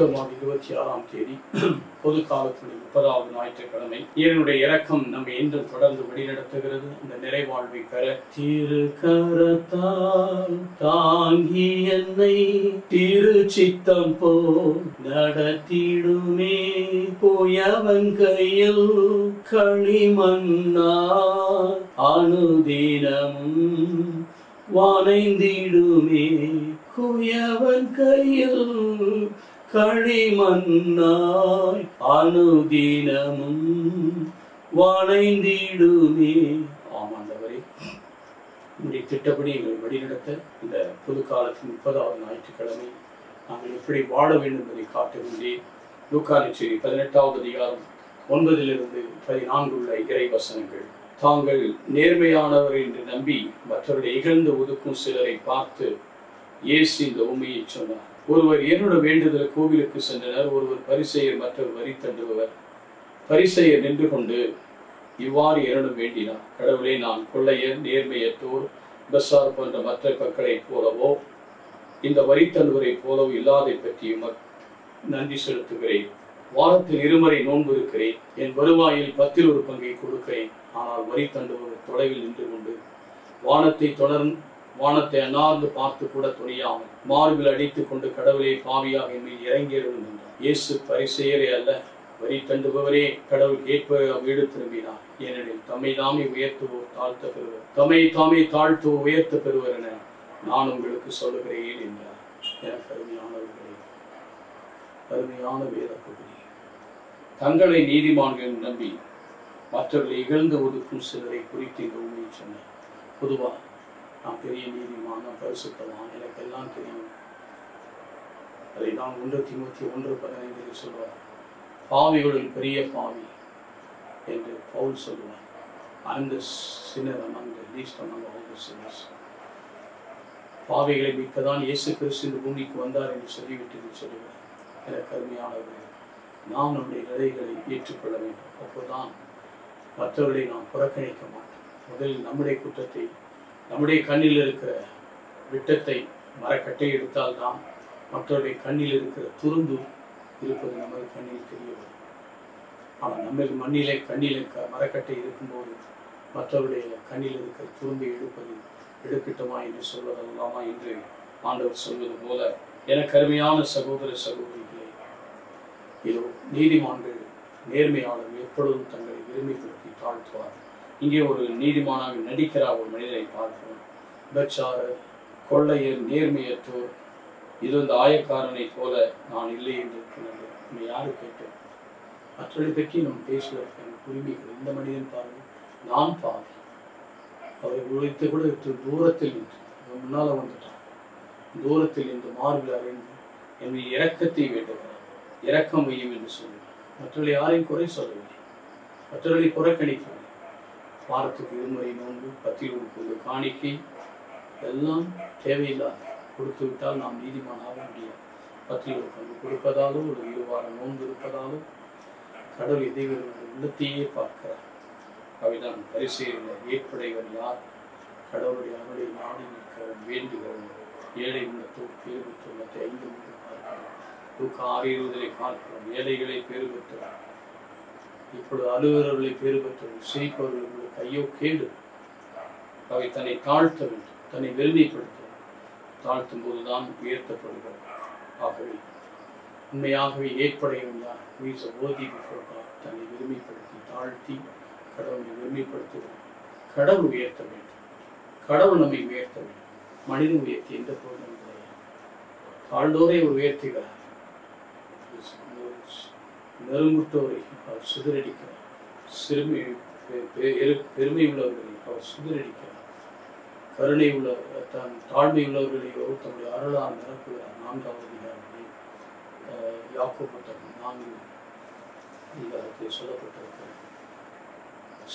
October மாதம் 26ஆம் தேதி பொது காலத்தினுடைய 30வது ஞாயிற்றுக்கிழமை. என்னுடைய இரக்கம் நம்மை என்றும் தொடர்ந்து வழிநடத்துகிறது. அந்த நிறைவாழ்வை பெற திருக்கரத்தால் தாங்கி என்னை திருச்சித்தம் போல் நடத்திடுமே. போயவன் கையில் களிமண்ணா அனுதினமும் வானைந்திடுமே. குயவன் கையில் களிமண்ணாய் அனுதினமும் வானைந்திடுமே. ஆமாண்டவரே, உங்களுடைய திட்டப்படி எங்களை வழிநடத்த இந்த பொது காலத்தின் 30வது ஞாயிற்றுக்கிழமை நாங்கள் எப்படி வாழ வேண்டும் என்பதை காட்டுகின்றேன். லூக்கா நற்செய்தி 18வது அதிகாரம் 9 - 14 உள்ள இறை வசனங்கள். தாங்கள் நேர்மையானவர் என்று நம்பி மற்றவர்களை இகழ்ந்து ஒதுக்கும் சிலரை பார்த்து இயேசு இந்த உண்மையை சொன்னார். ஒருவர் என்னோட வேண்டுதல் கோவிலுக்கு சென்றனர். ஒருவர் பரிசேயர், மற்றவர் வரி தண்டுபவர். பரிசேயர் நின்று கொண்டு இவ்வாறு என்னிடம் வேண்டினார்: கடவுளே, நான் கொள்ளையர், நேர்மையற்றோர், பசார் போன்ற மற்ற மக்களைப் போலவோ இந்த வரி தண்டுவரை போலவோ இல்லாதை பற்றியும் நன்றி செலுத்துகிறேன். வாரத்தில் 2 முறை நோன்பு இருக்கிறேன். என் வருவாயில் 10 1 பங்கை கொடுக்கிறேன். ஆனால் வரி தண்டுபவர் தொலைவில் நின்று கொண்டு வானத்தை அண்ணார்ந்து பார்த்து கூட துணியாமல் மார்பில் அடித்துக் கொண்டு கடவுளே, பாவியாக என் மீது இறங்கியருளும் என்றார். இயேசு பரிசேயரே அல்ல, வரி தண்டுபவரே கடவுள் கேட்ப வீடு திரும்பினார். ஏனெனில் தம்மை தாமே உயர்த்துவோர் தாழ்த்த பெறுவர், தம்மை தாமே தாழ்த்துவோர் உயர்த்த பெறுவர் என நான் உங்களுக்கு சொல்லுகிறேன் என்றார். எனக்கு அருமையானவர்களே, அருமையான வேத பகுதி. தங்களை நீதிமான்கள் நம்பி மற்றவர்களை இகழ்ந்து ஒதுக்கும் சிலரை குறித்து இந்த உண்மையை சொன்னார். பொதுவாக நான் பெரிய நீதிமான, பரிசுத்தவான், எனக்கு எல்லாம் தெரியும். அதை நான் 1 தீமோத்தேயு 1:15 சொல்வார். பாவிகளில் பெரிய பாவி என்று பவுல் சொல்லுவார். அந்த சின்னர் among the least among all the sinners. பாவிகளை மீட்கத்தான் இயேசு கிறிஸ்து இந்த பூமிக்கு வந்தார் என்று சொல்லிவிட்டு சொல்லுவார். எனக்கு அருமையானவர்களே, நாம் நம்முடைய நிலைகளை ஏற்றுக்கொள்ள வேண்டும். அப்போதான் மற்றவர்களை நாம் புறக்கணிக்க மாட்டோம். முதலில் நம்முடைய குற்றத்தை, நம்முடைய கண்ணில் இருக்கிற விட்டத்தை, மரக்கட்டை எடுத்தால்தான் மற்றவருடைய கண்ணில் இருக்கிற துரும்பு இருப்பது நமது கண்ணில் தெரிய வரும். ஆனால் நம்ம மண்ணிலே கண்ணில் மரக்கட்டை இருக்கும்போது மற்றவருடைய கண்ணில் இருக்கிற துரும்பை எடுக்கட்டுமா என்று சொல்வதல்லாமா என்று ஆண்டவர் சொல்வது போல, எனக்கு அருமையான சகோதர சகோதரிகளே, இதோ நீதிமான்கள், நேர்மையாளர்கள் எப்பொழுதும் தங்களை விரும்பிப்படுத்தி தாழ்த்துவார். இங்கே ஒரு நீதிமானாக நடிக்கிறார் ஒரு மனிதரை பார்க்கிறோம். விபச்சாரர், கொள்ளையர், நேர்மையற்றோர், இது இந்த ஆயக்காரனை போல நான் இல்லை என்று இருக்கிறது. நம்ம யாரு கேட்டோம்? மற்றவர்களை பற்றி நம்ம பேசுவதற்கு உரிமைகள். இந்த மனிதன் பாருங்கள், நான் பாவி, அவரை உழைத்து கூட தூரத்தில் நின்று முன்னால் வந்துட்டான். தூரத்தில் நின்று மார்பில் அறைந்து என்னுடைய இரக்கத்தை வேண்டுகிறார். இரக்கம் வையும் என்று சொல்லுவார். மற்றவர்களை யாரையும் குறை சொல்லவில்லை, மற்றவர்களை புறக்கணிக்கவில்லை. வாரத்துக்கு 2 முறை நோன்பு, 10 1 காணிக்கை எல்லாம் தேவையில்லாத கொடுத்து விட்டால் நாம் நீதிமானாக முடியாது. 10 1 கொடுப்பதாலும் ஒரு 2 வாரம் நோன்பு இருப்பதாலும் கடவுள் எதிர்களுடைய உள்ளத்தையே பார்க்கிறார். அவைதான் பரிசேயரில் ஏற்புடையவன் யார்? கடவுளுடைய அருளை நாடி நிற்கிறவன், வேண்டுகிறவன், ஏழை உள்ளத்தோர் பேறு பெற்றுள்ளத்தை 5 பார்க்கிறோம். லூக்கா 6:20 பார்க்கிறோம். ஏழைகளை பேறு பெற்றவர், இப்பொழுது அலுவலர்களை பேறு பெற்றவர், சிரிப்பவர்களுக்கு ஐயோ கேடு. அவை தன்னை தாழ்த்த வேண்டும், தன்னை வெறுமைப்படுத்த தாழ்த்தும் போதுதான் உயர்த்தப்படுகிறது. ஆகவே உண்மையாகவே ஏற்புடையவன் யார்? தன்னை வெறுமைப்படுத்தி தாழ்த்தி கடவுளை வெறுமைப்படுத்துகிறார். கடவுள் உயர்த்த வேண்டும், கடவுள் நம்மை உயர்த்த வேண்டும். மனிதன் உயர்த்தி எந்த பொருளும் கிடையாது. தாழ்ந்தோரை அவர் உயர்த்துகிறார், நெருங்குட்டோரை அவர் சிதறடிக்கிறார், பெருமை உள்ளவர்களை அவர் சிதறடிக்கிறார், கருணை உள்ள தாழ்மை உள்ளவர்களை அவர் தம்முடைய அருளால் நிரப்புகிறார். 4வது அதிகாரத்தில் யாக்கோபு 4 அதிகாரத்தில் சொல்லப்பட்டிருக்கிறார்.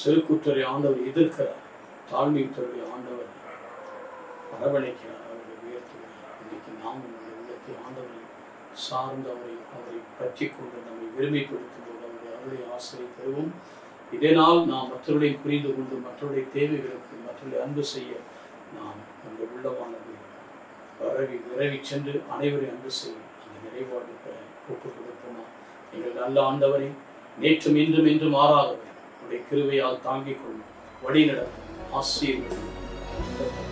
செருக்குற்றரை ஆண்டவர் எதிர்க்கிறார், தாழ்மையுற்றவரை ஆண்டவர் அரவணைக்கிறார், அவரை உயர்த்துகிறார். இன்றைக்கு நாம் நம்முடைய உள்ளத்தை ஆண்டவரை சார்ந்து அவரை பற்றி கொண்டு நம்மை விரும்பிப்படுத்தும் போது அவருடைய அருளை ஆசிரியை பெறுவோம். இதனால் நாம் மற்றவர்களை புரிந்து கொண்டு மற்றவருடைய தேவைகளுக்கு மற்றவர்களை அன்பு செய்ய நாம் அந்த உள்ளமானது விரவி சென்று அனைவரையும் அன்பு செய்யும் அந்த நிறைவாழ்வு பெற ஒப்புக் கொடுப்போமா. எங்கள் நல்ல ஆண்டவரை, நேற்றும் இன்றும் என்றும் மாறாதவரை உடைய கிருபையால் தாங்கிக் கொள்ளும், வழி நடத்தும், ஆசீர்வதியும்.